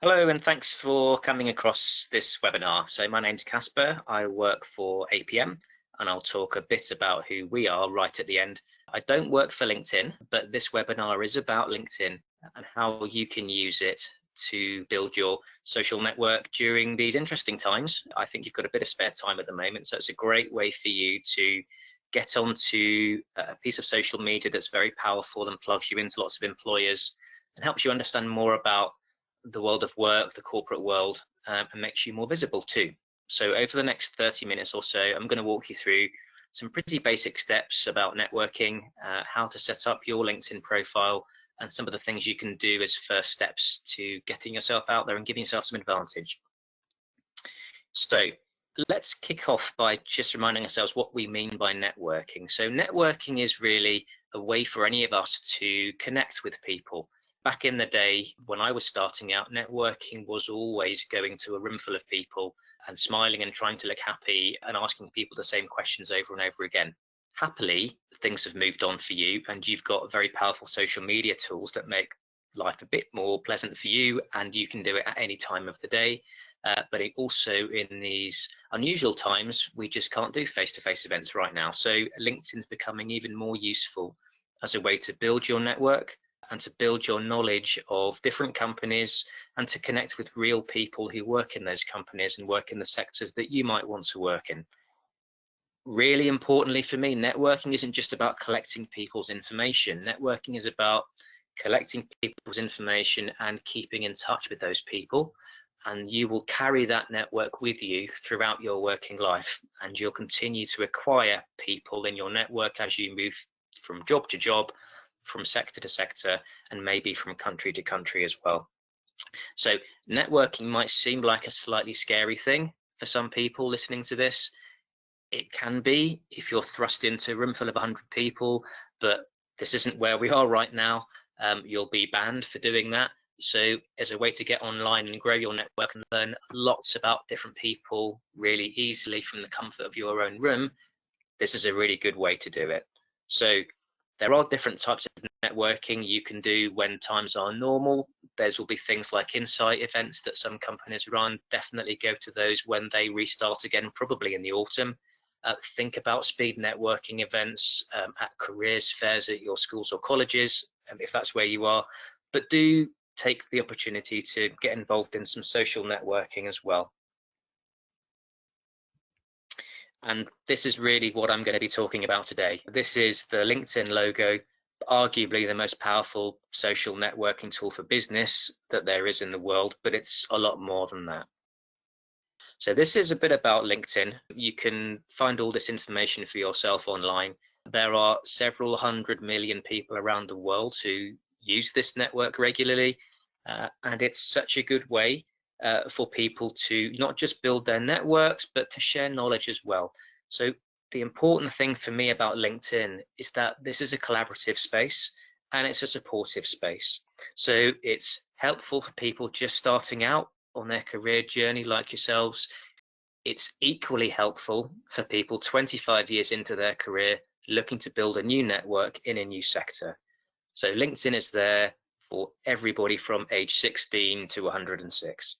Hello, and thanks for coming across this webinar. So my name's Casper, I work for APM, and I'll talk a bit about who we are right at the end. I don't work for LinkedIn, but this webinar is about LinkedIn and how you can use it to build your social network during these interesting times. I think you've got a bit of spare time at the moment, so it's a great way for you to get onto a piece of social media that's very powerful and plugs you into lots of employers and helps you understand more about the world of work, the corporate world, and makes you more visible too. So over the next 30 minutes or so, I'm going to walk you through some pretty basic steps about networking, how to set up your LinkedIn profile, and some of the things you can do as first steps to getting yourself out there and giving yourself some advantage. So let's kick off by just reminding ourselves what we mean by networking. So networking is really a way for any of us to connect with people. Back in the day when I was starting out, networking was always going to a room full of people and smiling and trying to look happy and asking people the same questions over and over again. Happily, things have moved on for you and you've got very powerful social media tools that make life a bit more pleasant for you, and you can do it at any time of the day. But it also, in these unusual times, we just can't do face-to-face events right now. So LinkedIn's becoming even more useful as a way to build your network and to build your knowledge of different companies and to connect with real people who work in those companies and work in the sectors that you might want to work in. Really importantly for me, networking isn't just about collecting people's information. Networking is about collecting people's information and keeping in touch with those people. And you will carry that network with you throughout your working life, and you'll continue to acquire people in your network as you move from job to job, from sector to sector, and maybe from country to country as well. So networking might seem like a slightly scary thing for some people listening to this. It can be if you're thrust into a room full of 100 people, but this isn't where we are right now. You'll be banned for doing that. So as a way to get online and grow your network and learn lots about different people really easily from the comfort of your own room, this is a really good way to do it. So there are different types of networking you can do when times are normal. There will be things like insight events that some companies run. Definitely go to those when they restart again, probably in the autumn. Think about speed networking events at careers fairs at your schools or colleges, if that's where you are. But do take the opportunity to get involved in some social networking as well. And this is really what I'm going to be talking about today. This is the LinkedIn logo, arguably the most powerful social networking tool for business that there is in the world, but it's a lot more than that. So this is a bit about LinkedIn. You can find all this information for yourself online. There are several 100 million people around the world who use this network regularly, and it's such a good way for people to not just build their networks, but to share knowledge as well. So the important thing for me about LinkedIn is that this is a collaborative space and it's a supportive space. So it's helpful for people just starting out on their career journey like yourselves. It's equally helpful for people 25 years into their career looking to build a new network in a new sector. So LinkedIn is there for everybody from age 16 to 106.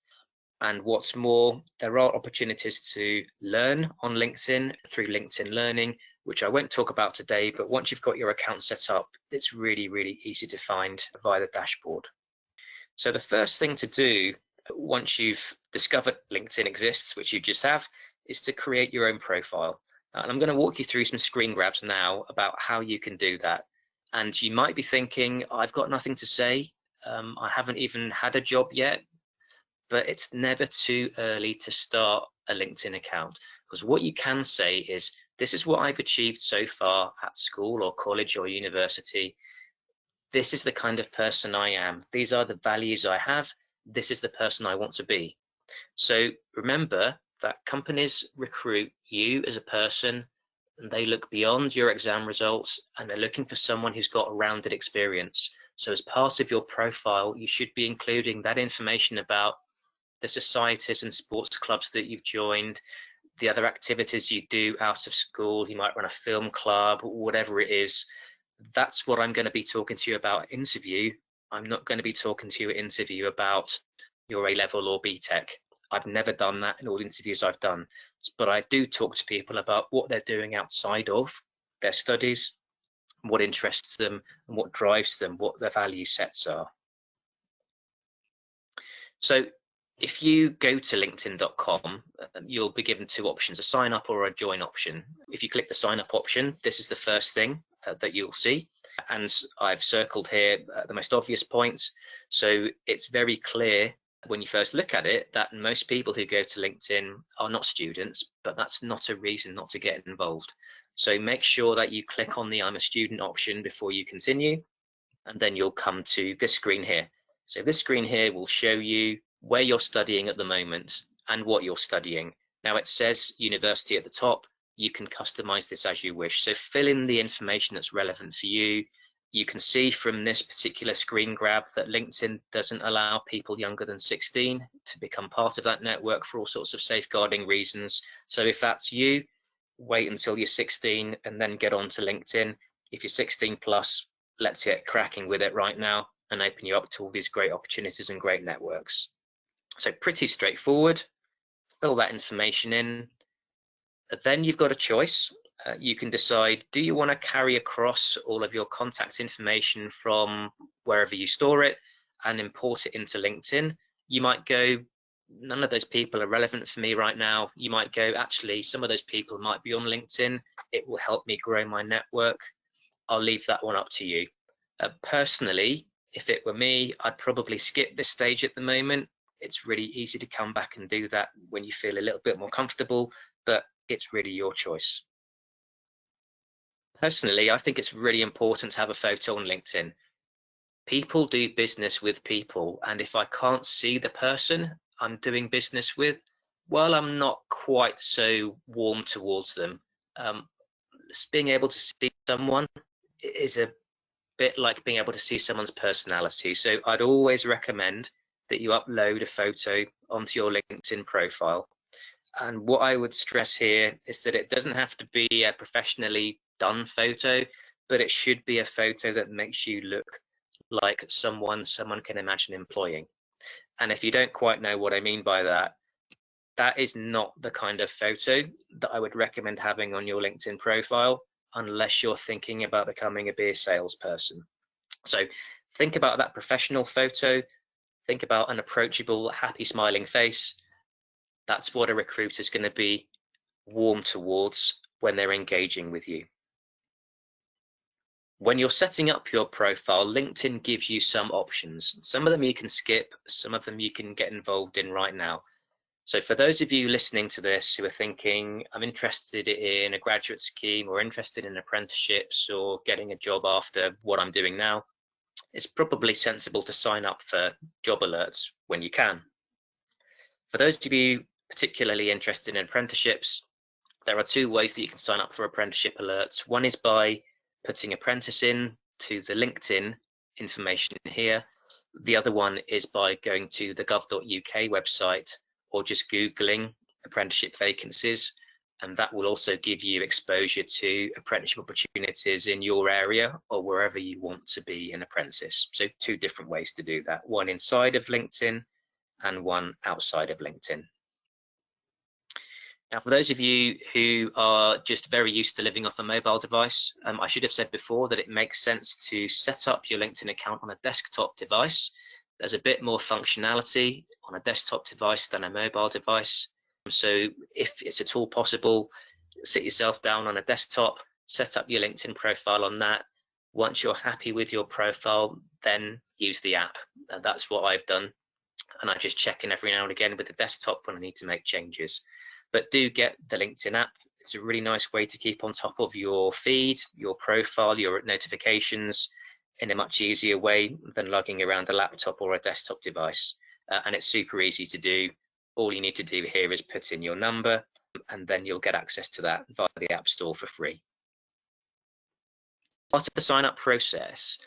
And what's more, there are opportunities to learn on LinkedIn through LinkedIn Learning, which I won't talk about today, but once you've got your account set up, it's really, really easy to find via the dashboard. So the first thing to do once you've discovered LinkedIn exists, which you just have, is to create your own profile. And I'm going to walk you through some screen grabs now about how you can do that. And you might be thinking, I've got nothing to say. I haven't even had a job yet. But it's never too early to start a LinkedIn account, because what you can say is, this is what I've achieved so far at school or college or university. This is the kind of person I am. These are the values I have. This is the person I want to be. So remember that companies recruit you as a person, and they look beyond your exam results, and they're looking for someone who's got a rounded experience. So as part of your profile, you should be including that information about the societies and sports clubs that you've joined, the other activities you do out of school. You might run a film club, whatever it is. That's what I'm going to be talking to you about at interview. I'm not going to be talking to you at interview about your A-level or BTEC. I've never done that in all the interviews I've done, but I do talk to people about what they're doing outside of their studies, what interests them, and what drives them, what their value sets are. So if you go to linkedin.com, you'll be given two options, a sign up or a join option. If you click the sign up option, this is the first thing that you'll see. And I've circled here the most obvious points. So it's very clear when you first look at it that most people who go to LinkedIn are not students, but that's not a reason not to get involved. So make sure that you click on the I'm a student option before you continue, and then you'll come to this screen here. So this screen here will show you where you're studying at the moment and what you're studying. Now it says university at the top. You can customize this as you wish. So fill in the information that's relevant for you. You can see from this particular screen grab that LinkedIn doesn't allow people younger than 16 to become part of that network for all sorts of safeguarding reasons. So if that's you, wait until you're 16 and then get on to LinkedIn. If you're 16 plus, let's get cracking with it right now and open you up to all these great opportunities and great networks. So pretty straightforward. Fill that information in. Then you've got a choice. You can decide, do you want to carry across all of your contact information from wherever you store it and import it into LinkedIn? You might go, none of those people are relevant for me right now. You might go, actually, some of those people might be on LinkedIn. It will help me grow my network. I'll leave that one up to you. Personally, if it were me, I'd probably skip this stage at the moment. It's really easy to come back and do that when you feel a little bit more comfortable, but it's really your choice. Personally, I think it's really important to have a photo on LinkedIn. People do business with people, and if I can't see the person I'm doing business with, well, I'm not quite so warm towards them. Being able to see someone is a bit like being able to see someone's personality. So I'd always recommend that you upload a photo onto your LinkedIn profile. And what I would stress here is that it doesn't have to be a professionally done photo, but it should be a photo that makes you look like someone can imagine employing. And if you don't quite know what I mean by that, that is not the kind of photo that I would recommend having on your LinkedIn profile unless you're thinking about becoming a beer salesperson. So think about that professional photo, think about an approachable, happy, smiling face. That's what a recruiter is going to be warm towards when they're engaging with you. When you're setting up your profile, LinkedIn gives you some options. Some of them you can skip, some of them you can get involved in right now. So for those of you listening to this who are thinking, I'm interested in a graduate scheme or interested in apprenticeships or getting a job after what I'm doing now, it's probably sensible to sign up for job alerts when you can. For those of you particularly interested in apprenticeships, there are two ways that you can sign up for apprenticeship alerts. One is by putting apprentice in to the LinkedIn information here. The other one is by going to the gov.uk website or just Googling apprenticeship vacancies, and that will also give you exposure to apprenticeship opportunities in your area or wherever you want to be an apprentice. So two different ways to do that, one inside of LinkedIn and one outside of LinkedIn. Now, for those of you who are just very used to living off a mobile device, I should have said before that it makes sense to set up your LinkedIn account on a desktop device. There's a bit more functionality on a desktop device than a mobile device. So if it's at all possible, sit yourself down on a desktop, set up your LinkedIn profile on that. Once you're happy with your profile, then use the app. And that's what I've done. And I just check in every now and again with the desktop when I need to make changes. But do get the LinkedIn app. It's a really nice way to keep on top of your feed, your profile, your notifications in a much easier way than lugging around a laptop or a desktop device. And it's super easy to do. All you need to do here is put in your number, and then you'll get access to that via the App Store for free. Part of the sign-up process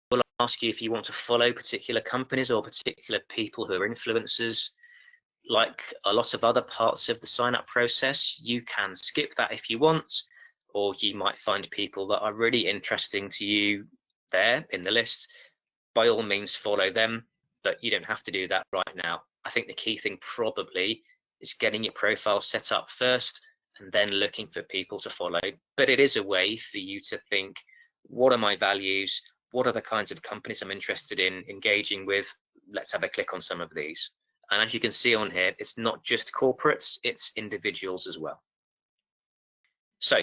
will ask you if you want to follow particular companies or particular people who are influencers. Like a lot of other parts of the sign-up process, you can skip that if you want, or you might find people that are really interesting to you there in the list. By all means, follow them, but you don't have to do that right now. I think the key thing probably is getting your profile set up first and then looking for people to follow. But it is a way for you to think, what are my values? What are the kinds of companies I'm interested in engaging with? Let's have a click on some of these. And as you can see on here, it's not just corporates, it's individuals as well. So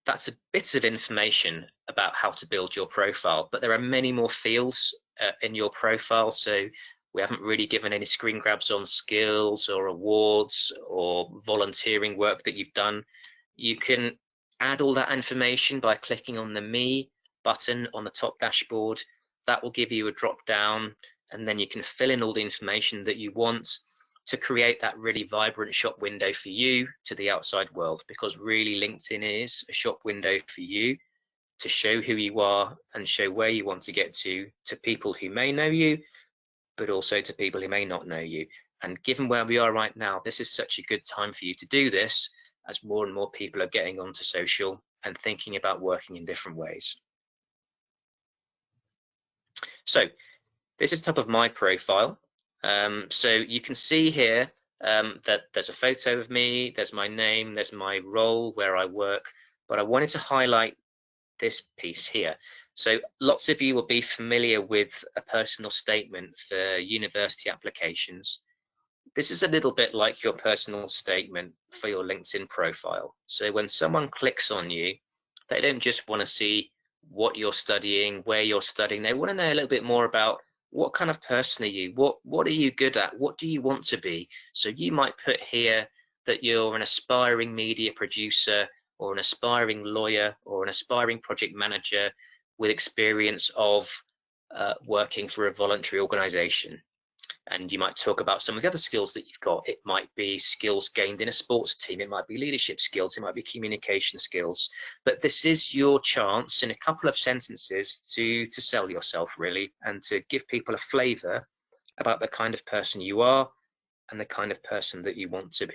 that's a bit of information about how to build your profile, but there are many more fields in your profile. So we haven't really given any screen grabs on skills or awards or volunteering work that you've done. You can add all that information by clicking on the Me button on the top dashboard. That will give you a drop down, and then you can fill in all the information that you want to create that really vibrant shop window for you to the outside world, because really LinkedIn is a shop window for you to show who you are and show where you want to get to people who may know you, but also to people who may not know you. And given where we are right now, this is such a good time for you to do this, as more and more people are getting onto social and thinking about working in different ways. So this is top of my profile. So you can see here that there's a photo of me, there's my name, there's my role where I work, but I wanted to highlight this piece here. So lots of you will be familiar with a personal statement for university applications. This is a little bit like your personal statement for your LinkedIn profile. So when someone clicks on you, they don't just want to see what you're studying, where you're studying, they want to know a little bit more about what kind of person are you, what are you good at, what do you want to be. So you might put here that you're an aspiring media producer or an aspiring lawyer or an aspiring project manager with experience of working for a voluntary organization. And you might talk about some of the other skills that you've got. It might be skills gained in a sports team, it might be leadership skills, it might be communication skills. But this is your chance in a couple of sentences to sell yourself, really, and to give people a flavor about the kind of person you are and the kind of person that you want to be.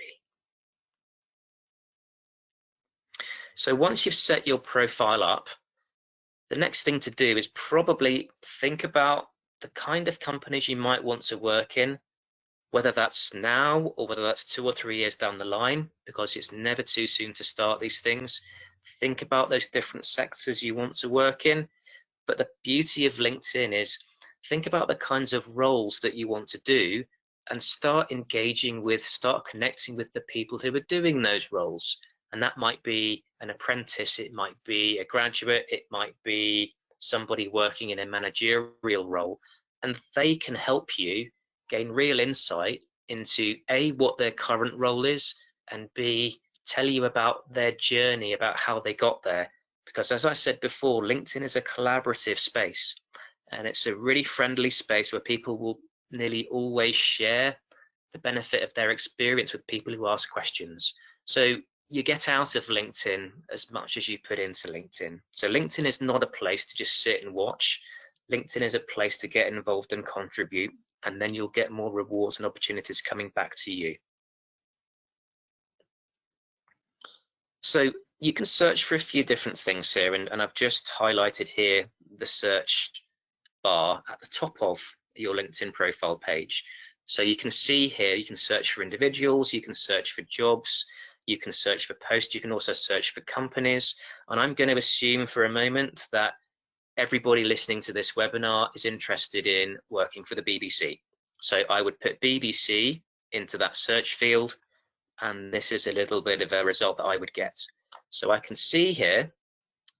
So once you've set your profile up, the next thing to do is probably think about the kind of companies you might want to work in, whether that's now or whether that's 2 or 3 years down the line, because it's never too soon to start these things. Think about those different sectors you want to work in. But the beauty of LinkedIn is think about the kinds of roles that you want to do and start connecting with the people who are doing those roles. And that might be an apprentice, it might be a graduate, it might be somebody working in a managerial role, and they can help you gain real insight into A, what their current role is, and B, tell you about their journey, about how they got there. Because as I said before, LinkedIn is a collaborative space, and it's a really friendly space where people will nearly always share the benefit of their experience with people who ask questions. So you get out of LinkedIn as much as you put into LinkedIn. So LinkedIn is not a place to just sit and watch. LinkedIn is a place to get involved and contribute, and then you'll get more rewards and opportunities coming back to you. So you can search for a few different things here, and I've just highlighted here the search bar at the top of your LinkedIn profile page. So you can see here, you can search for individuals, you can search for jobs, you can search for posts, you can also search for companies. And I'm going to assume for a moment that everybody listening to this webinar is interested in working for the BBC. So I would put BBC into that search field, and this is a little bit of a result that I would get. So I can see here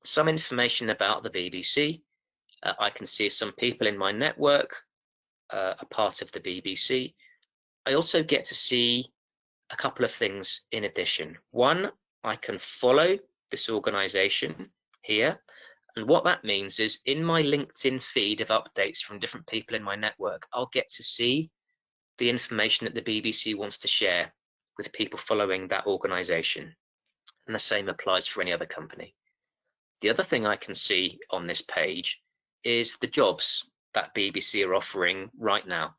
some information about the BBC. I can see some people in my network are part of the BBC. I also get to see a couple of things in addition. One, I can follow this organization here. And what that means is in my LinkedIn feed of updates from different people in my network, I'll get to see the information that the BBC wants to share with people following that organization. And the same applies for any other company. The other thing I can see on this page is the jobs that BBC are offering right now.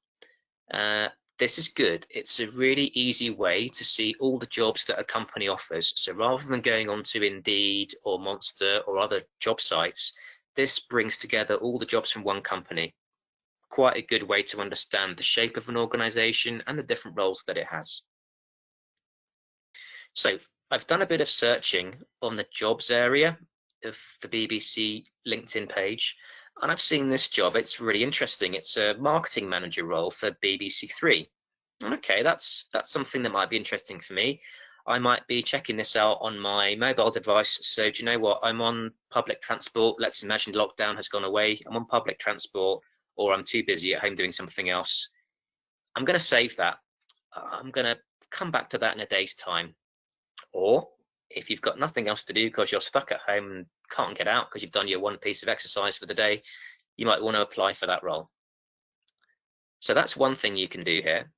This is good. It's a really easy way to see all the jobs that a company offers. So rather than going on to Indeed or Monster or other job sites, this brings together all the jobs from one company quite a good way to understand the shape of an organization and the different roles that it has. So I've done a bit of searching on the jobs area of the BBC LinkedIn page, and I've seen this job. It's really interesting. It's a marketing manager role for BBC Three. Okay, that's something that might be interesting for me. I might be checking this out on my mobile device. So do you know what? I'm on public transport. Let's imagine lockdown has gone away. I'm on public transport, or I'm too busy at home doing something else. I'm going to save that. I'm going to come back to that in a day's time. Or if you've got nothing else to do because you're stuck at home and can't get out because you've done your one piece of exercise for the day, you might want to apply for that role. So that's one thing you can do here.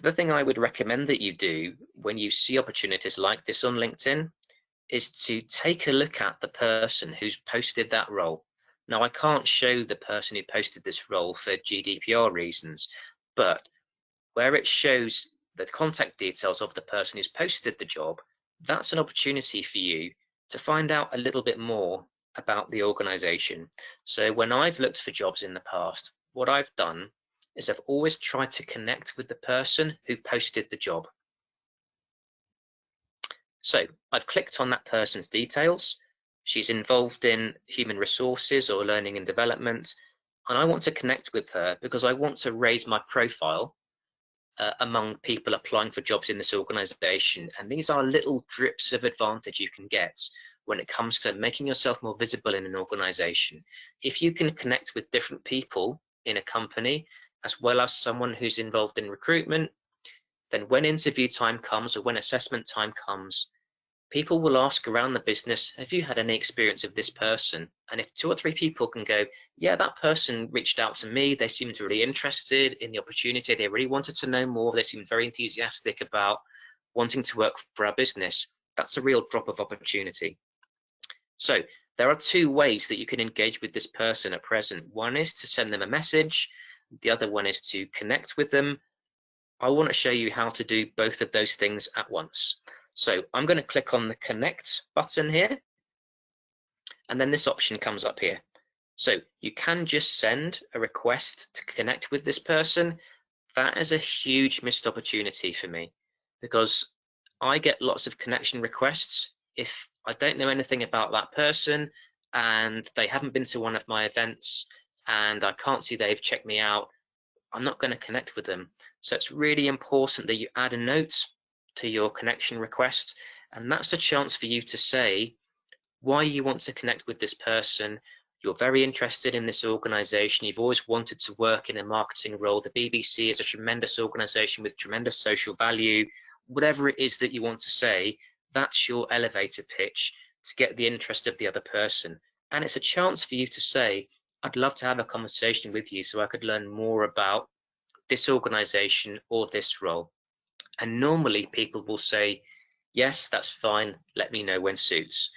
The thing I would recommend that you do when you see opportunities like this on LinkedIn is to take a look at the person who's posted that role. Now, I can't show the person who posted this role for GDPR reasons, but where it shows the contact details of the person who's posted the job, that's an opportunity for you to find out a little bit more about the organization. So when I've looked for jobs in the past, what I've done is I've always tried to connect with the person who posted the job. So I've clicked on that person's details. She's involved in human resources or learning and development, and I want to connect with her because I want to raise my profile among people applying for jobs in this organization. And these are little drips of advantage you can get when it comes to making yourself more visible in an organization. If you can connect with different people in a company, as well as someone who's involved in recruitment, then when interview time comes or when assessment time comes, people will ask around the business, have you had any experience of this person? And if 2 or 3 people can go, yeah, that person reached out to me, they seemed really interested in the opportunity, they really wanted to know more, they seemed very enthusiastic about wanting to work for our business, that's a real drop of opportunity. So there are 2 ways that you can engage with this person at present. One is to send them a message, the other one is to connect with them. I want to show you how to do both of those things at once. So I'm going to click on the connect button here, and then this option comes up here. So you can just send a request to connect with this person. That is a huge missed opportunity for me because I get lots of connection requests. If I don't know anything about that person and they haven't been to one of my events and I can't see they've checked me out, I'm not going to connect with them. So it's really important that you add a note to your connection request, and that's a chance for you to say why you want to connect with this person. You're very interested in this organization, you've always wanted to work in a marketing role. The BBC is a tremendous organization with tremendous social value. Whatever it is that you want to say, that's your elevator pitch to get the interest of the other person. And it's a chance for you to say, I'd love to have a conversation with you so I could learn more about this organization or this role. And normally people will say, yes, that's fine, let me know when suits.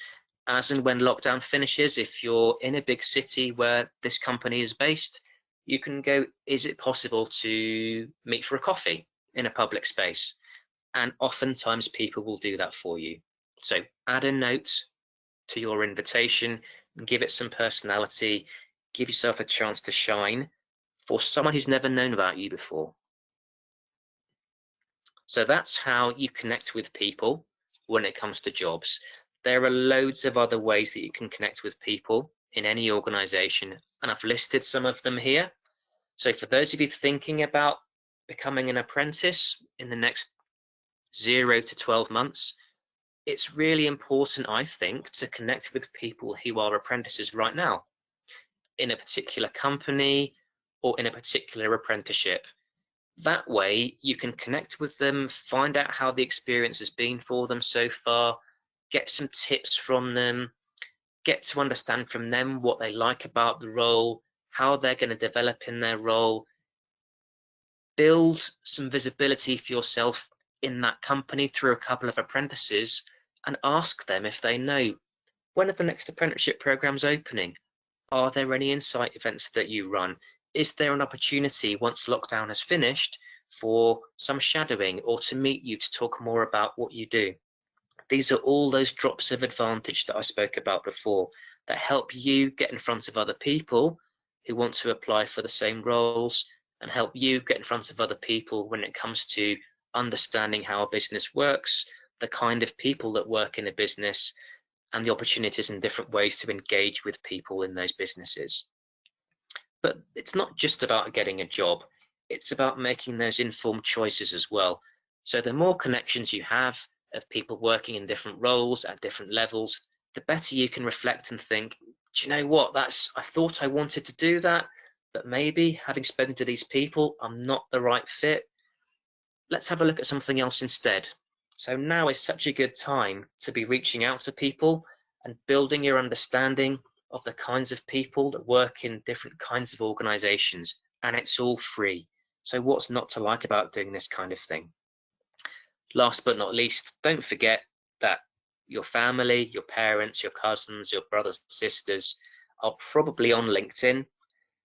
As and when lockdown finishes, if you're in a big city where this company is based, you can go, is it possible to meet for a coffee in a public space? And oftentimes people will do that for you. So add a note to your invitation and give it some personality, give yourself a chance to shine for someone who's never known about you before. So that's how you connect with people when it comes to jobs. There are loads of other ways that you can connect with people in any organization, and I've listed some of them here. So for those of you thinking about becoming an apprentice in the next 0 to 12 months, it's really important, I think, to connect with people who are apprentices right now in a particular company or in a particular apprenticeship. That way you can connect with them, find out how the experience has been for them so far, get some tips from them, get to understand from them what they like about the role, how they're going to develop in their role, build some visibility for yourself in that company through a couple of apprentices, and ask them if they know, when are the next apprenticeship programs opening? Are there any insight events that you run? Is there an opportunity once lockdown has finished for some shadowing or to meet you to talk more about what you do? These are all those drops of advantage that I spoke about before that help you get in front of other people who want to apply for the same roles, and help you get in front of other people when it comes to understanding how a business works, the kind of people that work in a business, and the opportunities and different ways to engage with people in those businesses. But it's not just about getting a job, it's about making those informed choices as well. So the more connections you have of people working in different roles at different levels, the better you can reflect and think, do you know what, I thought I wanted to do that, but maybe having spoken to these people, I'm not the right fit. Let's have a look at something else instead. So now is such a good time to be reaching out to people and building your understanding of the kinds of people that work in different kinds of organizations, and it's all free. So what's not to like about doing this kind of thing? Last but not least, don't forget that your family, your parents, your cousins, your brothers, sisters are probably on LinkedIn.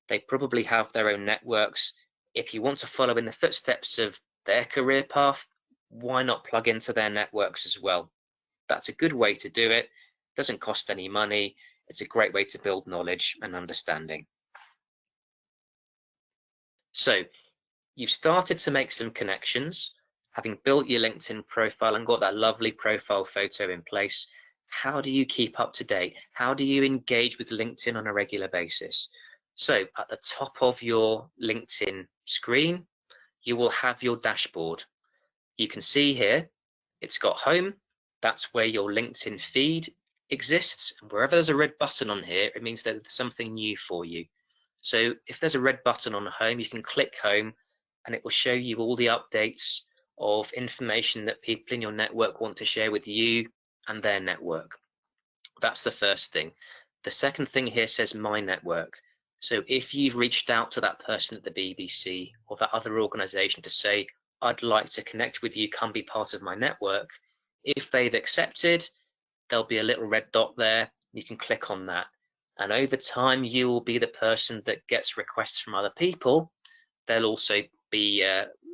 They probably have their own networks. If you want to follow in the footsteps of their career path, why not plug into their networks as well? That's a good way to do it. Doesn't cost any money. It's a great way to build knowledge and understanding. So you've started to make some connections, having built your LinkedIn profile and got that lovely profile photo in place. How do you keep up to date? How do you engage with LinkedIn on a regular basis? So at the top of your LinkedIn screen, you will have your dashboard. You can see here, it's got home. That's where your LinkedIn feed exists. And wherever there's a red button on here, it means that there's something new for you. So if there's a red button on home, you can click home and it will show you all the updates of information that people in your network want to share with you and their network. That's the first thing. The second thing here says My Network. So if you've reached out to that person at the BBC or that other organisation to say, I'd like to connect with you, come be part of my network, if they've accepted, there'll be a little red dot there. You can click on that. And over time, you will be the person that gets requests from other people. They'll also be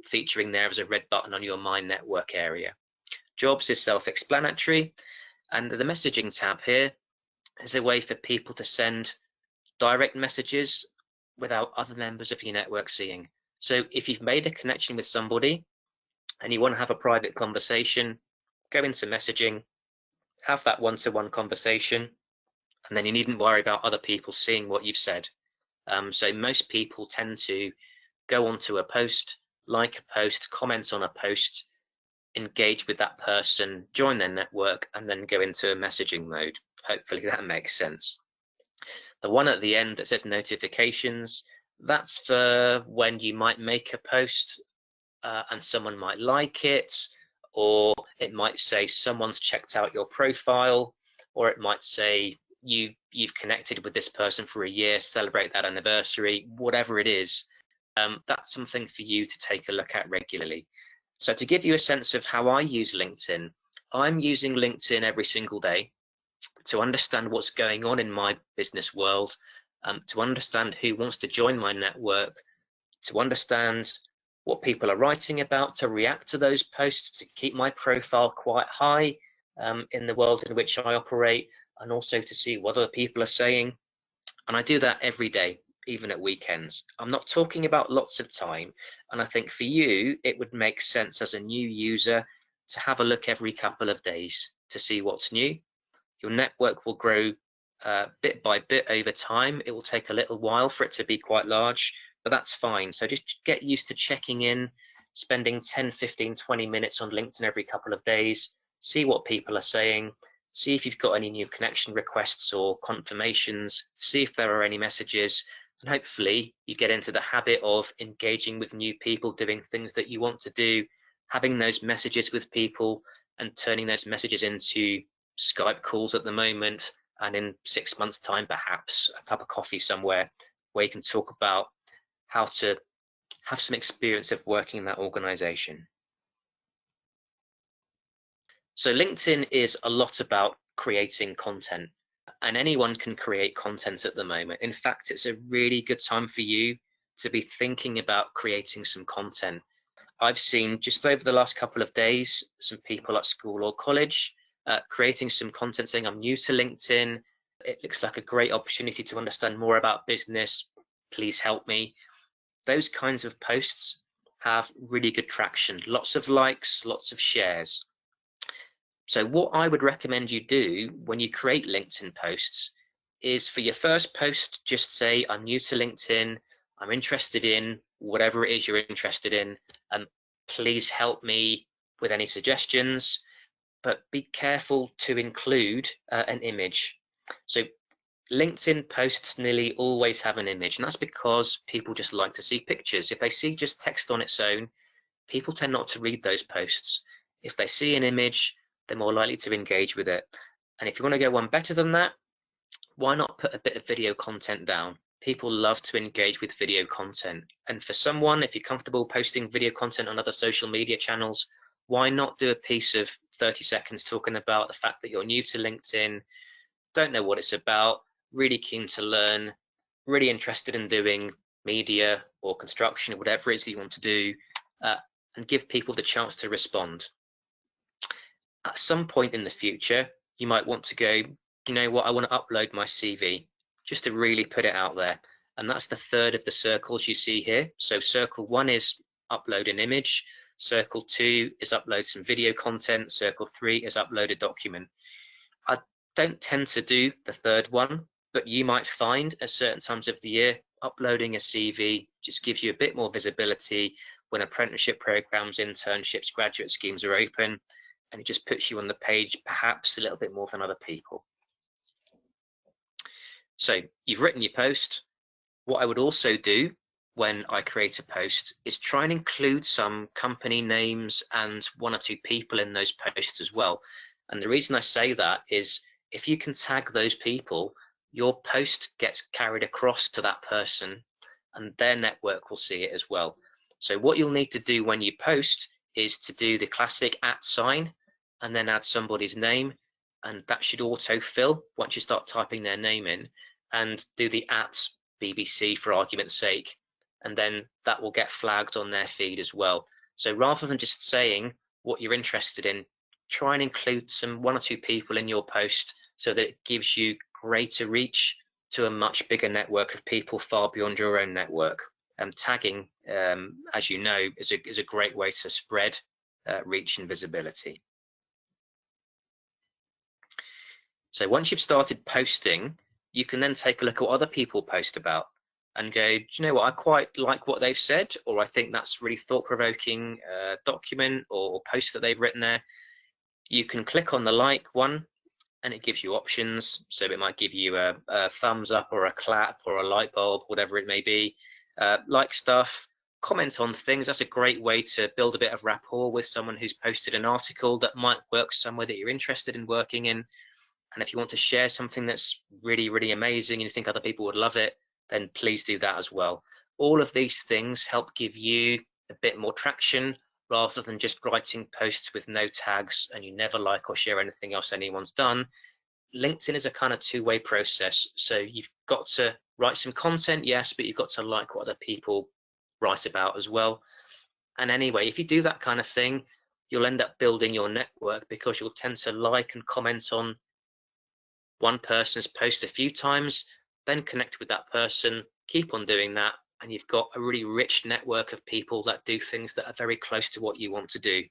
featuring there as a red button on your My Network area. Jobs is self-explanatory. And the messaging tab here is a way for people to send direct messages without other members of your network seeing. So if you've made a connection with somebody and you want to have a private conversation, go into messaging, have that one-to-one conversation, and then you needn't worry about other people seeing what you've said. So most people tend to go onto a post, like a post, comment on a post, engage with that person, join their network, and then go into a messaging mode. Hopefully that makes sense. The one at the end that says notifications, that's for when you might make a post and someone might like it, or it might say someone's checked out your profile, or it might say you've connected with this person for a year, celebrate that anniversary, whatever it is. That's something for you to take a look at regularly. So to give you a sense of how I use LinkedIn, I'm using LinkedIn every single day to understand what's going on in my business world, to understand who wants to join my network, to understand what people are writing about, to react to those posts, to keep my profile quite high in the world in which I operate, and also to see what other people are saying. And I do that every day, even at weekends. I'm not talking about lots of time, and I think for you it would make sense as a new user to have a look every couple of days to see what's new. Your network will grow bit by bit over time. It will take a little while for it to be quite large, but that's fine. So just get used to checking in, spending 10, 15, 20 minutes on LinkedIn every couple of days, see what people are saying, see if you've got any new connection requests or confirmations, see if there are any messages, and hopefully you get into the habit of engaging with new people, doing things that you want to do, having those messages with people and turning those messages into Skype calls at the moment, and in 6 months' time, perhaps a cup of coffee somewhere where you can talk about how to have some experience of working in that organization. So LinkedIn is a lot about creating content, and anyone can create content at the moment. In fact, it's a really good time for you to be thinking about creating some content. I've seen just over the last couple of days some people at school or college creating some content saying, I'm new to LinkedIn. It looks like a great opportunity to understand more about business. please help me. Those kinds of posts have really good traction, lots of likes, lots of shares. So what I would recommend you do when you create LinkedIn posts is, for your first post, just say, I'm new to LinkedIn, I'm interested in whatever it is you're interested in, and please help me with any suggestions, but be careful to include an image. So LinkedIn posts nearly always have an image, and that's because people just like to see pictures. If they see just text on its own, people tend not to read those posts. If they see an image, they're more likely to engage with it. And if you want to go one better than that, why not put a bit of video content down? People love to engage with video content. And for someone, if you're comfortable posting video content on other social media channels, why not do a piece of 30 seconds talking about the fact that you're new to LinkedIn, don't know what it's about, really keen to learn, really interested in doing media or construction or whatever it is that you want to do, and give people the chance to respond. At some point in the future, you might want to go, you know what, I want to upload my CV, just to really put it out there. And that's the third of the circles you see here. So circle 1 is upload an image, circle 2 is upload some video content, circle 3 is upload a document. I don't tend to do the third one, but you might find at certain times of the year uploading a CV just gives you a bit more visibility when apprenticeship programs, internships, graduate schemes are open, and it just puts you on the page perhaps a little bit more than other people. So you've written your post. What I would also do when I create a post is try and include some company names and 1 or 2 people in those posts as well. And the reason I say that is, if you can tag those people, your post gets carried across to that person and their network will see it as well. So what you'll need to do when you post is to do the classic @ sign and then add somebody's name, and that should auto-fill once you start typing their name in, and do the @ BBC for argument's sake, and then that will get flagged on their feed as well. So rather than just saying what you're interested in, try and include some 1 or 2 people in your post so that it gives you greater reach to a much bigger network of people far beyond your own network. Tagging, as you know, is a great way to spread reach and visibility. So once you've started posting, you can then take a look at what other people post about and go, do you know what, I quite like what they've said, or I think that's really thought-provoking document or post that they've written there. You can click on the like one and it gives you options. So it might give you a thumbs up or a clap or a light bulb, whatever it may be. Like stuff, comment on things. That's a great way to build a bit of rapport with someone who's posted an article that might work somewhere that you're interested in working in. And if you want to share something that's really, really amazing and you think other people would love it, then please do that as well. All of these things help give you a bit more traction rather than just writing posts with no tags and you never like or share anything else anyone's done. LinkedIn is a kind of two-way process. So you've got to write some content, yes, but you've got to like what other people write about as well. And anyway, if you do that kind of thing, you'll end up building your network because you'll tend to like and comment on one person's post a few times, then connect with that person, keep on doing that, and you've got a really rich network of people that do things that are very close to what you want to do.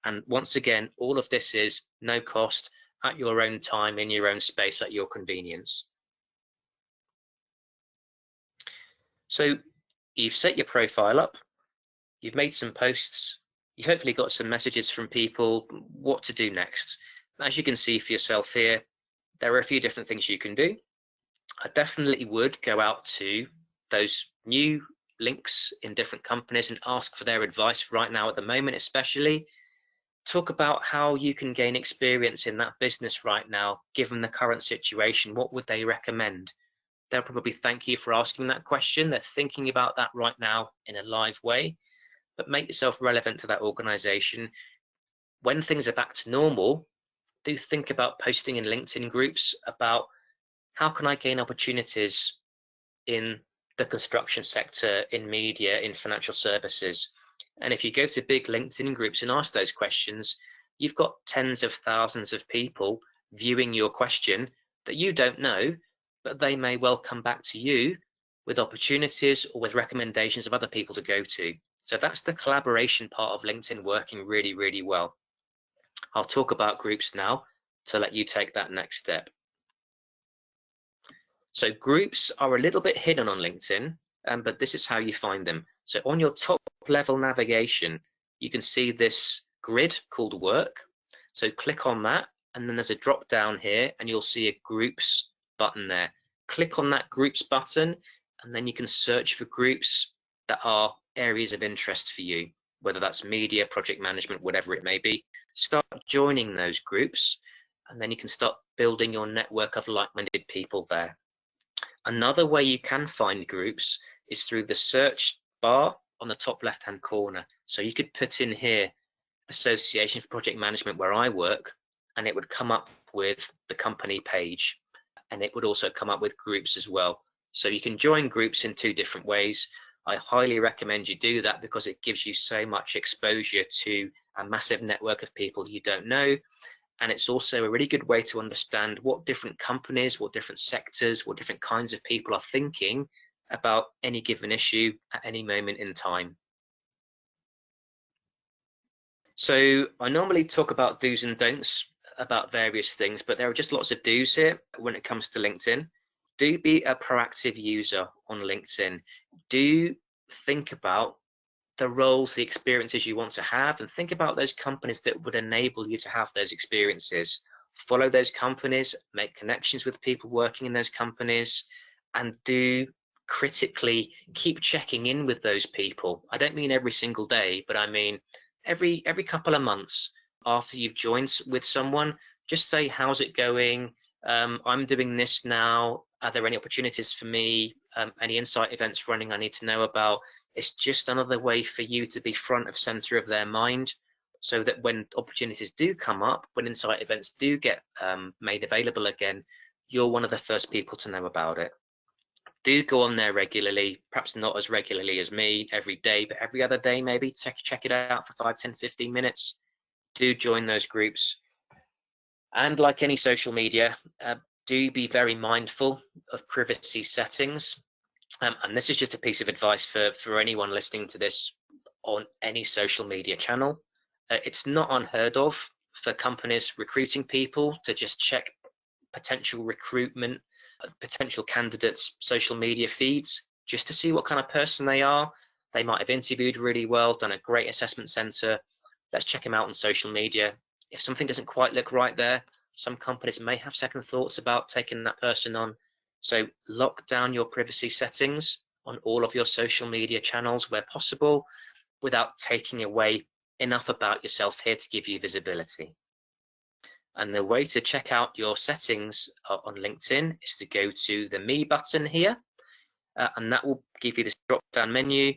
And once again, all of this is no cost, at your own time, in your own space, at your convenience. So you've set your profile up, you've made some posts, you've hopefully got some messages from people. What to do next? As you can see for yourself here, there are a few different things you can do. I definitely would go out to those new links in different companies and ask for their advice right now at the moment, especially. Talk about how you can gain experience in that business right now, given the current situation. What would they recommend? They'll probably thank you for asking that question. They're thinking about that right now in a live way, but make yourself relevant to that organization. When things are back to normal, do think about posting in LinkedIn groups about how can I gain opportunities in the construction sector, in media, in financial services. And if you go to big LinkedIn groups and ask those questions, you've got tens of thousands of people viewing your question that you don't know, but they may well come back to you with opportunities or with recommendations of other people to go to. So that's the collaboration part of LinkedIn working really, really well. I'll talk about groups now to let you take that next step. So groups are a little bit hidden on LinkedIn, but this is how you find them. So on your top level navigation, you can see this grid called work. So click on that, and then there's a drop down here, and you'll see a groups button there. Click on that groups button, and then you can search for groups that are areas of interest for you, whether that's media, project management, whatever it may be. Start joining those groups, and then you can start building your network of like-minded people there. Another way you can find groups is through the search bar on the top left-hand corner. So you could put in here Association for Project Management where I work, and it would come up with the company page, and it would also come up with groups as well. So you can join groups in two different ways. I highly recommend you do that because it gives you so much exposure to a massive network of people you don't know. And it's also a really good way to understand what different companies, what different sectors, what different kinds of people are thinking about any given issue at any moment in time. So I normally talk about do's and don'ts about various things, but there are just lots of do's here when it comes to LinkedIn. Do be a proactive user on LinkedIn. Do think about the roles, the experiences you want to have, and think about those companies that would enable you to have those experiences. Follow those companies, make connections with people working in those companies, and do critically keep checking in with those people. I don't mean every single day, but I mean every couple of months after you've joined with someone. Just say, how's it going? I'm doing this now. Are there any opportunities for me? Any insight events running I need to know about? It's just another way for you to be front of center of their mind, so that when opportunities do come up, when insight events do get made available again, you're one of the first people to know about it. Do go on there regularly, perhaps not as regularly as me every day, but every other day maybe. Check it out for 5, 10, 15 minutes. Do join those groups. And like any social media, do be very mindful of privacy settings. And this is just a piece of advice for anyone listening to this on any social media channel. It's not unheard of for companies recruiting people to just check potential recruitment, potential candidates' social media feeds, just to see what kind of person they are. They might have interviewed really well, done a great assessment center. Let's check them out on social media. If something doesn't quite look right there, some companies may have second thoughts about taking that person on. So lock down your privacy settings on all of your social media channels where possible, without taking away enough about yourself here to give you visibility. And the way to check out your settings on LinkedIn is to go to the Me button here, and that will give you this drop-down menu,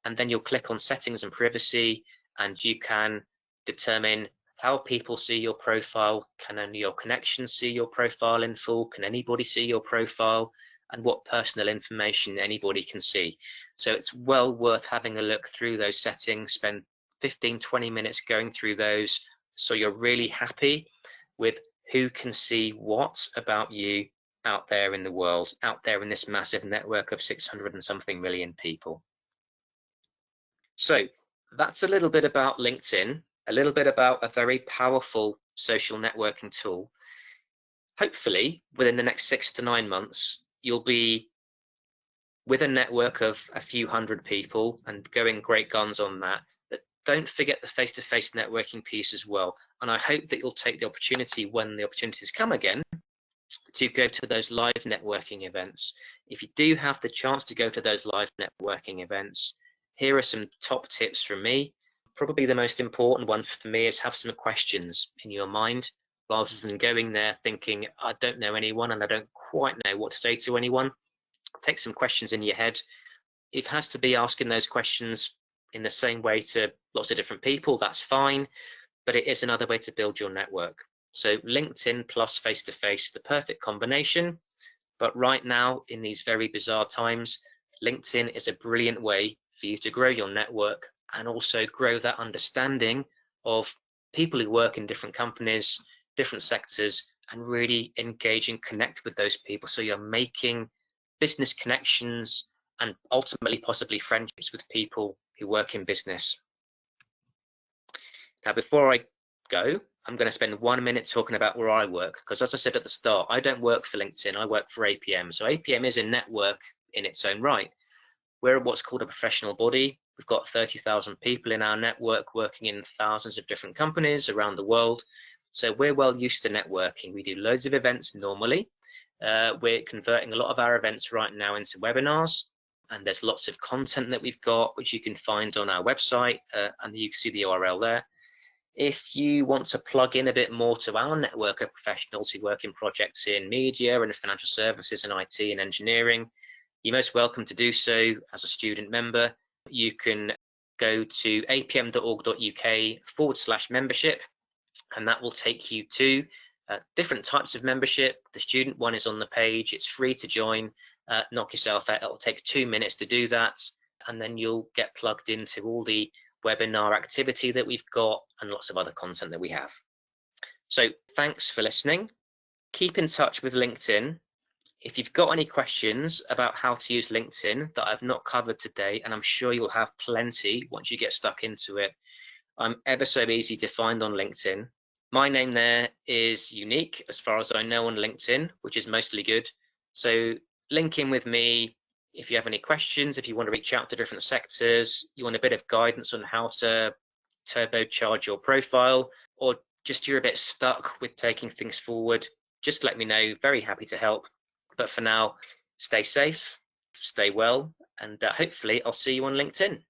and then you'll click on Settings and Privacy, and you can determine how people see your profile. Can only your connections see your profile in full? Can anybody see your profile? And what personal information anybody can see. So it's well worth having a look through those settings. Spend 15, 20 minutes going through those, so you're really happy with who can see what about you out there in the world, out there in this massive network of 600 and something million people. So that's a little bit about LinkedIn, a little bit about a very powerful social networking tool. Hopefully within the next 6 to 9 months, you'll be with a network of a few hundred people and going great guns on that. But don't forget the face-to-face networking piece as well. And I hope that you'll take the opportunity, when the opportunities come again, to go to those live networking events. If you do have the chance to go to those live networking events, here are some top tips from me. Probably the most important one for me is have some questions in your mind, rather than going there thinking, I don't know anyone and I don't quite know what to say to anyone. Take some questions in your head. If it has to be asking those questions in the same way to lots of different people, that's fine, but it is another way to build your network. So LinkedIn plus face-to-face, the perfect combination. But right now, in these very bizarre times, LinkedIn is a brilliant way for you to grow your network and also grow that understanding of people who work in different companies, different sectors, and really engage and connect with those people. So you're making business connections and ultimately possibly friendships with people who work in business. Now, before I go, I'm going to spend 1 minute talking about where I work, because as I said at the start, I don't work for LinkedIn, I work for APM. So APM is a network in its own right. We're what's called a professional body. We've got 30,000 people in our network working in thousands of different companies around the world. So we're well used to networking. We do loads of events normally. We're converting a lot of our events right now into webinars, and there's lots of content that we've got, which you can find on our website, and you can see the URL there. If you want to plug in a bit more to our network of professionals who work in projects in media and financial services and IT and engineering, you're most welcome to do so as a student member. You can go to apm.org.uk/membership, and that will take you to different types of membership. The student one is on the page. It's free to join. Knock yourself out. It'll take 2 minutes to do that, and then you'll get plugged into all the webinar activity that we've got and lots of other content that we have. So thanks for listening. Keep in touch with LinkedIn. If you've got any questions about how to use LinkedIn that I've not covered today, and I'm sure you'll have plenty once you get stuck into it, I'm ever so easy to find on LinkedIn. My name there is unique as far as I know on LinkedIn, which is mostly good. So link in with me if you have any questions, if you want to reach out to different sectors, you want a bit of guidance on how to turbocharge your profile, or just you're a bit stuck with taking things forward, just let me know. Very happy to help. But for now, stay safe, stay well, and hopefully I'll see you on LinkedIn.